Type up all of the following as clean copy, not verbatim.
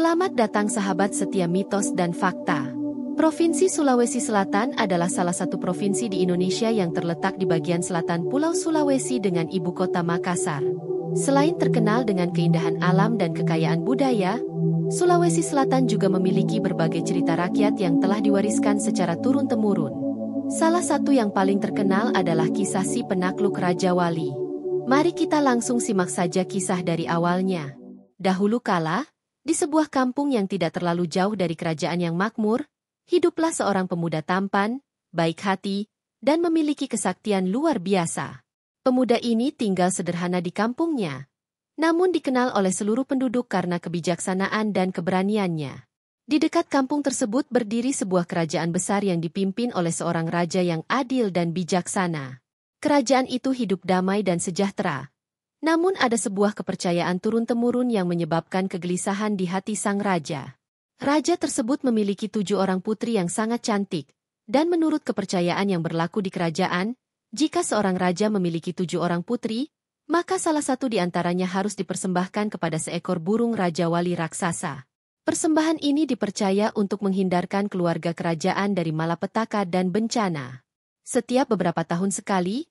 Selamat datang sahabat setia mitos dan fakta. Provinsi Sulawesi Selatan adalah salah satu provinsi di Indonesia yang terletak di bagian selatan Pulau Sulawesi dengan ibu kota Makassar. Selain terkenal dengan keindahan alam dan kekayaan budaya, Sulawesi Selatan juga memiliki berbagai cerita rakyat yang telah diwariskan secara turun-temurun. Salah satu yang paling terkenal adalah kisah si penakluk Raja Wali. Mari kita langsung simak saja kisah dari awalnya. Dahulu kala, di sebuah kampung yang tidak terlalu jauh dari kerajaan yang makmur, hiduplah seorang pemuda tampan, baik hati, dan memiliki kesaktian luar biasa. Pemuda ini tinggal sederhana di kampungnya, namun dikenal oleh seluruh penduduk karena kebijaksanaan dan keberaniannya. Di dekat kampung tersebut berdiri sebuah kerajaan besar yang dipimpin oleh seorang raja yang adil dan bijaksana. Kerajaan itu hidup damai dan sejahtera. Namun ada sebuah kepercayaan turun-temurun yang menyebabkan kegelisahan di hati sang raja. Raja tersebut memiliki 7 orang putri yang sangat cantik, dan menurut kepercayaan yang berlaku di kerajaan, jika seorang raja memiliki 7 orang putri, maka salah satu di antaranya harus dipersembahkan kepada seekor burung Raja Wali raksasa. Persembahan ini dipercaya untuk menghindarkan keluarga kerajaan dari malapetaka dan bencana. Setiap beberapa tahun sekali,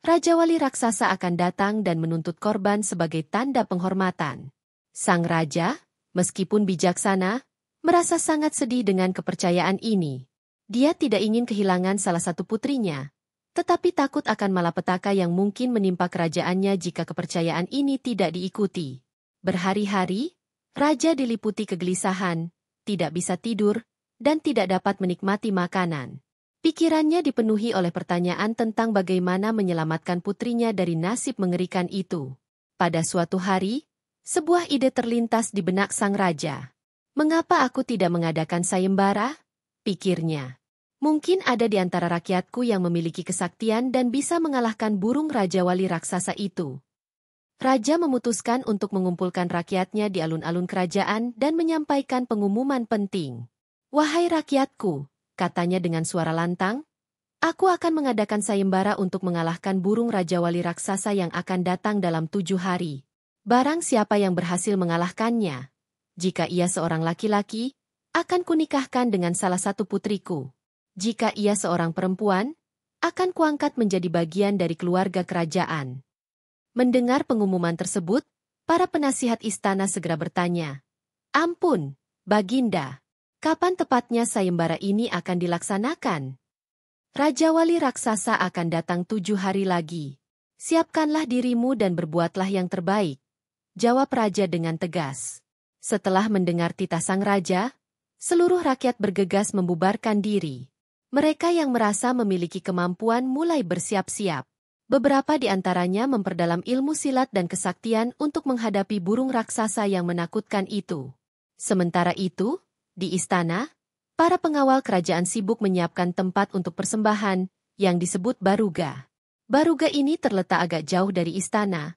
Raja Wali raksasa akan datang dan menuntut korban sebagai tanda penghormatan. Sang raja, meskipun bijaksana, merasa sangat sedih dengan kepercayaan ini. Dia tidak ingin kehilangan salah satu putrinya, tetapi takut akan malapetaka yang mungkin menimpa kerajaannya jika kepercayaan ini tidak diikuti. Berhari-hari, raja diliputi kegelisahan, tidak bisa tidur, dan tidak dapat menikmati makanan. Pikirannya dipenuhi oleh pertanyaan tentang bagaimana menyelamatkan putrinya dari nasib mengerikan itu. Pada suatu hari, sebuah ide terlintas di benak sang raja. Mengapa aku tidak mengadakan sayembara? Pikirnya. Mungkin ada di antara rakyatku yang memiliki kesaktian dan bisa mengalahkan burung Raja Wali raksasa itu. Raja memutuskan untuk mengumpulkan rakyatnya di alun-alun kerajaan dan menyampaikan pengumuman penting. Wahai rakyatku, katanya dengan suara lantang, aku akan mengadakan sayembara untuk mengalahkan burung Raja Wali raksasa yang akan datang dalam 7 hari. Barang siapa yang berhasil mengalahkannya, jika ia seorang laki-laki, akan kunikahkan dengan salah satu putriku. Jika ia seorang perempuan, akan kuangkat menjadi bagian dari keluarga kerajaan. Mendengar pengumuman tersebut, para penasihat istana segera bertanya, "Ampun, Baginda, kapan tepatnya sayembara ini akan dilaksanakan?" "Raja Wali raksasa akan datang 7 hari lagi. Siapkanlah dirimu dan berbuatlah yang terbaik," jawab raja dengan tegas. Setelah mendengar titah sang raja, seluruh rakyat bergegas membubarkan diri. Mereka yang merasa memiliki kemampuan mulai bersiap-siap. Beberapa di antaranya memperdalam ilmu silat dan kesaktian untuk menghadapi burung raksasa yang menakutkan itu. Sementara itu, di istana, para pengawal kerajaan sibuk menyiapkan tempat untuk persembahan, yang disebut baruga. Baruga ini terletak agak jauh dari istana,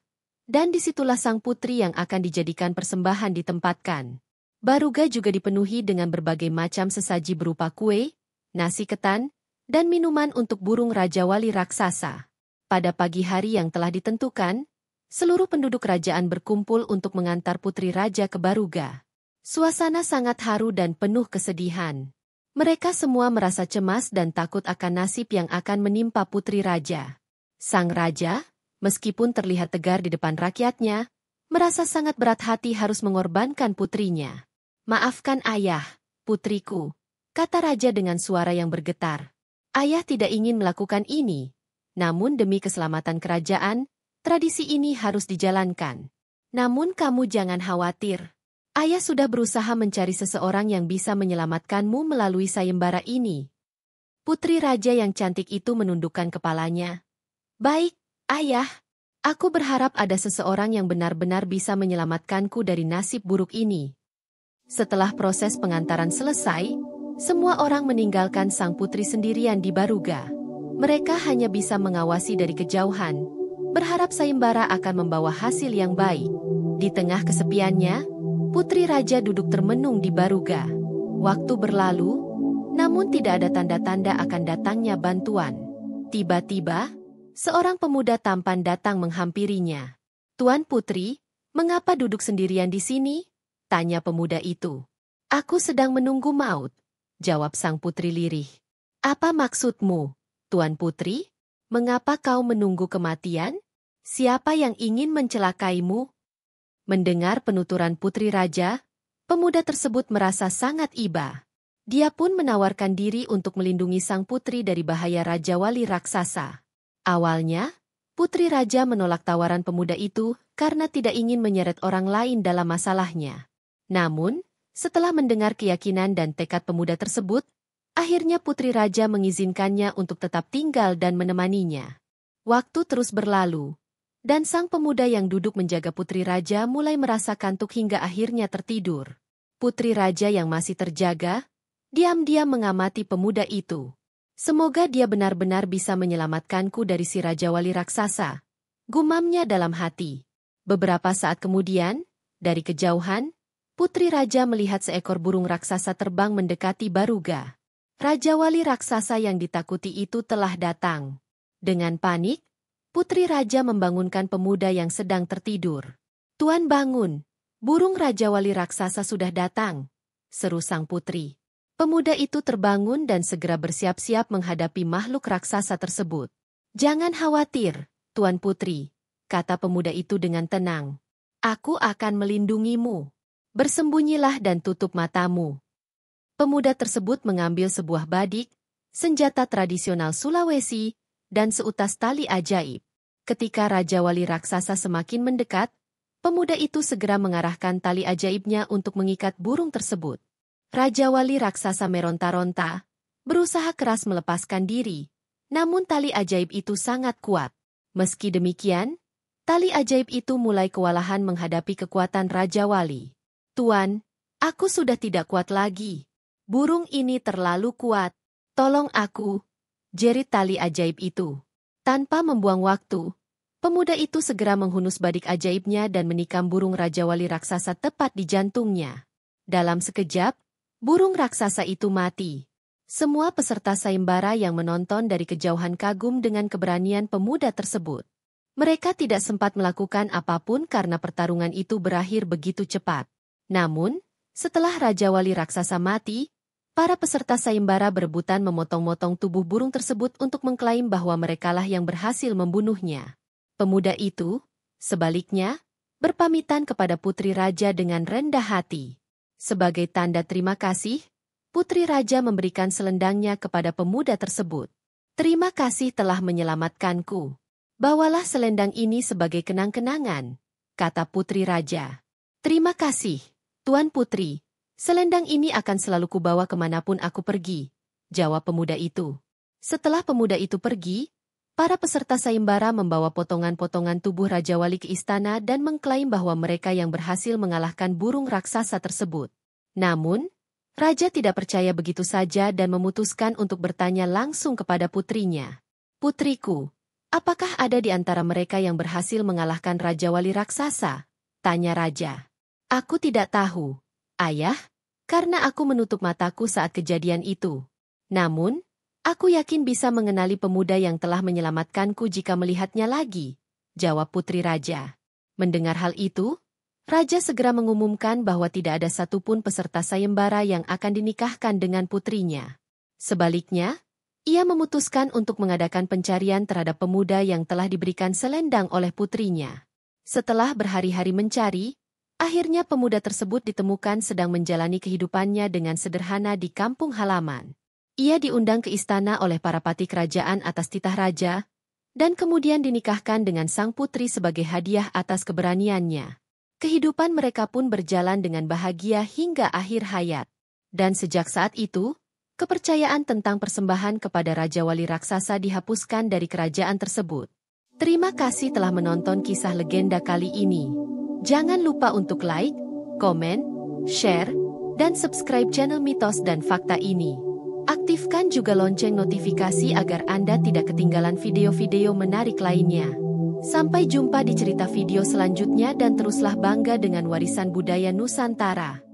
dan disitulah sang putri yang akan dijadikan persembahan ditempatkan. Baruga juga dipenuhi dengan berbagai macam sesaji berupa kue, nasi ketan, dan minuman untuk burung Raja Wali raksasa. Pada pagi hari yang telah ditentukan, seluruh penduduk kerajaan berkumpul untuk mengantar putri raja ke baruga. Suasana sangat haru dan penuh kesedihan. Mereka semua merasa cemas dan takut akan nasib yang akan menimpa putri raja. Sang raja, meskipun terlihat tegar di depan rakyatnya, merasa sangat berat hati harus mengorbankan putrinya. "Maafkan ayah, putriku," kata raja dengan suara yang bergetar. "Ayah tidak ingin melakukan ini, namun demi keselamatan kerajaan, tradisi ini harus dijalankan. Namun kamu jangan khawatir. Ayah sudah berusaha mencari seseorang yang bisa menyelamatkanmu melalui sayembara ini." Putri raja yang cantik itu menundukkan kepalanya. "Baik, ayah. Aku berharap ada seseorang yang benar-benar bisa menyelamatkanku dari nasib buruk ini." Setelah proses pengantaran selesai, semua orang meninggalkan sang putri sendirian di baruga. Mereka hanya bisa mengawasi dari kejauhan, berharap sayembara akan membawa hasil yang baik. Di tengah kesepiannya, putri raja duduk termenung di baruga. Waktu berlalu, namun tidak ada tanda-tanda akan datangnya bantuan. Tiba-tiba, seorang pemuda tampan datang menghampirinya. "Tuan Putri, mengapa duduk sendirian di sini?" Tanya pemuda itu. Aku sedang menunggu maut, jawab sang putri lirih. Apa maksudmu, Tuan Putri? Mengapa kau menunggu kematian? Siapa yang ingin mencelakaimu? Mendengar penuturan putri raja, pemuda tersebut merasa sangat iba. Dia pun menawarkan diri untuk melindungi sang putri dari bahaya Raja Wali raksasa. Awalnya, putri raja menolak tawaran pemuda itu karena tidak ingin menyeret orang lain dalam masalahnya. Namun, setelah mendengar keyakinan dan tekad pemuda tersebut, akhirnya putri raja mengizinkannya untuk tetap tinggal dan menemaninya. Waktu terus berlalu, dan sang pemuda yang duduk menjaga putri raja mulai merasa kantuk hingga akhirnya tertidur. Putri raja yang masih terjaga, diam-diam mengamati pemuda itu. Semoga dia benar-benar bisa menyelamatkanku dari si Raja Wali raksasa, gumamnya dalam hati. Beberapa saat kemudian, dari kejauhan, putri raja melihat seekor burung raksasa terbang mendekati Baruga. Raja Wali raksasa yang ditakuti itu telah datang. Dengan panik, putri raja membangunkan pemuda yang sedang tertidur. Tuan bangun, burung Raja Wali raksasa sudah datang, seru sang putri. Pemuda itu terbangun dan segera bersiap-siap menghadapi makhluk raksasa tersebut. Jangan khawatir, Tuan Putri, kata pemuda itu dengan tenang. Aku akan melindungimu. Bersembunyilah dan tutup matamu. Pemuda tersebut mengambil sebuah badik, senjata tradisional Sulawesi, dan seutas tali ajaib. Ketika Raja Wali raksasa semakin mendekat, pemuda itu segera mengarahkan tali ajaibnya untuk mengikat burung tersebut. Raja Wali raksasa meronta-ronta, berusaha keras melepaskan diri, namun tali ajaib itu sangat kuat. Meski demikian, tali ajaib itu mulai kewalahan menghadapi kekuatan Raja Wali. Tuan, aku sudah tidak kuat lagi. Burung ini terlalu kuat. Tolong aku, jerit tali ajaib itu. Tanpa membuang waktu, pemuda itu segera menghunus badik ajaibnya dan menikam burung Raja Wali raksasa tepat di jantungnya. Dalam sekejap, burung raksasa itu mati. Semua peserta sayembara yang menonton dari kejauhan kagum dengan keberanian pemuda tersebut. Mereka tidak sempat melakukan apapun karena pertarungan itu berakhir begitu cepat. Namun, setelah Raja Wali raksasa mati, para peserta sayembara berebutan memotong-motong tubuh burung tersebut untuk mengklaim bahwa merekalah yang berhasil membunuhnya. Pemuda itu, sebaliknya, berpamitan kepada putri raja dengan rendah hati. Sebagai tanda terima kasih, putri raja memberikan selendangnya kepada pemuda tersebut. Terima kasih telah menyelamatkanku. Bawalah selendang ini sebagai kenang-kenangan, kata putri raja. Terima kasih, Tuan Putri. Selendang ini akan selalu kubawa kemanapun aku pergi, jawab pemuda itu. Setelah pemuda itu pergi, para peserta sayembara membawa potongan-potongan tubuh Raja Wali ke istana dan mengklaim bahwa mereka yang berhasil mengalahkan burung raksasa tersebut. Namun, Raja tidak percaya begitu saja dan memutuskan untuk bertanya langsung kepada putrinya. Putriku, apakah ada di antara mereka yang berhasil mengalahkan Raja Wali raksasa? Tanya Raja. Aku tidak tahu, Ayah, karena aku menutup mataku saat kejadian itu. Namun, aku yakin bisa mengenali pemuda yang telah menyelamatkanku jika melihatnya lagi, jawab putri raja. Mendengar hal itu, Raja segera mengumumkan bahwa tidak ada satupun peserta sayembara yang akan dinikahkan dengan putrinya. Sebaliknya, ia memutuskan untuk mengadakan pencarian terhadap pemuda yang telah diberikan selendang oleh putrinya. Setelah berhari-hari mencari, akhirnya pemuda tersebut ditemukan sedang menjalani kehidupannya dengan sederhana di kampung halaman. Ia diundang ke istana oleh para patih kerajaan atas titah raja, dan kemudian dinikahkan dengan sang putri sebagai hadiah atas keberaniannya. Kehidupan mereka pun berjalan dengan bahagia hingga akhir hayat. Dan sejak saat itu, kepercayaan tentang persembahan kepada Raja Wali raksasa dihapuskan dari kerajaan tersebut. Terima kasih telah menonton kisah legenda kali ini. Jangan lupa untuk like, komen, share, dan subscribe channel Mitos dan Fakta ini. Aktifkan juga lonceng notifikasi agar Anda tidak ketinggalan video-video menarik lainnya. Sampai jumpa di cerita video selanjutnya dan teruslah bangga dengan warisan budaya Nusantara.